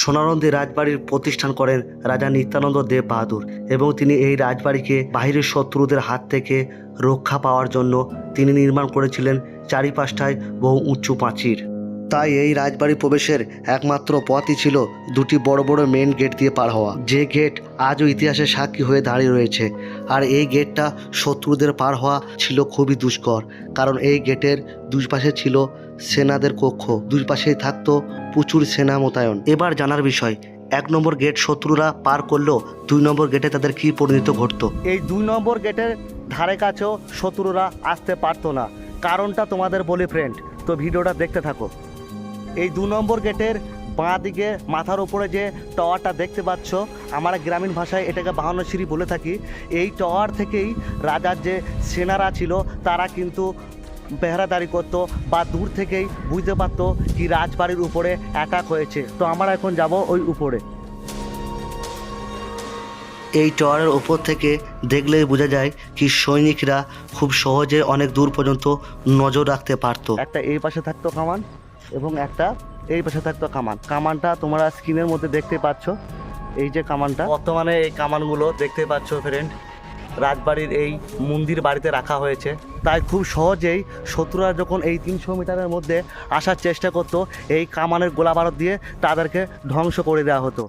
সোনারন্দি রাজবাড়ির প্রতিষ্ঠান করেন রাজা নিত্যানন্দ দেব বাহাদুর এবং তিনি এই রাজবাড়িকে বাহিরের শত্রুদের হাত থেকে রক্ষা পাওয়ার জন্য তিনি নির্মাণ করেছিলেন চারিপাশটায় বহু উঁচু প্রাচীর। তাই এই রাজবাড়ি প্রবেশের একমাত্র পথই ছিল দুটি বড় বড় মেন গেট দিয়ে পার হওয়া, যে গেট আজও ইতিহাসের সাক্ষী হয়ে দাঁড়িয়ে রয়েছে। আর এই গেটটা শত্রুদের পার হওয়া ছিল খুবই দুষ্কর, কারণ এই গেটের দুই পাশে ছিল সেনাদের কক্ষ, দুই পাশেই থাকতো প্রচুর সেনা মোতায়েন। এবার জানার বিষয়, 1 নম্বর গেট শত্রুরা পার করলেও 2 নম্বর গেটে তাদের কী পরিণতি ঘটতো। এই 2 নম্বর গেটের ধারে কাছেও শত্রুরা আসতে পারতো না। কারণটা তোমাদের বলি ফ্রেন্ড, তো ভিডিওটা দেখতে থাকো। এই 2 নম্বর গেটের বাঁ দিকে মাথার উপরে যে টাওয়ারটা দেখতে পাচ্ছ, আমরা গ্রামীণ ভাষায় এটাকে 52 সিঁড়ি বলে থাকি। এই টাওয়ার থেকেই রাজার যে সেনারা ছিল তারা কিন্তু পেহারাদারি করতো বা দূর থেকেই বুঝতে পারতো কি রাজবাড়ির উপরে অ্যাটাক হয়েছে। তো আমরা এখন যাব ওই উপরে। এই টাওয়ারের ওপর থেকে দেখলেই বোঝা যায় কি সৈনিকরা খুব সহজে অনেক দূর পর্যন্ত নজর রাখতে পারতো। একটা এই পাশে থাকতো কামান এবং একটা এই পাশে থাকতো কামান। কামানটা তোমরা স্ক্রিনের মধ্যে দেখতে পাচ্ছ, এই যে কামানটা, বর্তমানে এই কামানগুলো দেখতে পাচ্ছ ফ্রেন্ড রাজবাড়ির এই মন্দির বাড়িতে রাখা হয়েছে। তাই খুব সহজেই শত্রুরা যখন এই 300 মিটারের মধ্যে আসার চেষ্টা করতো, এই কামানের গোলা বারুদ দিয়ে তাদেরকে ধ্বংস করে দেওয়া হতো।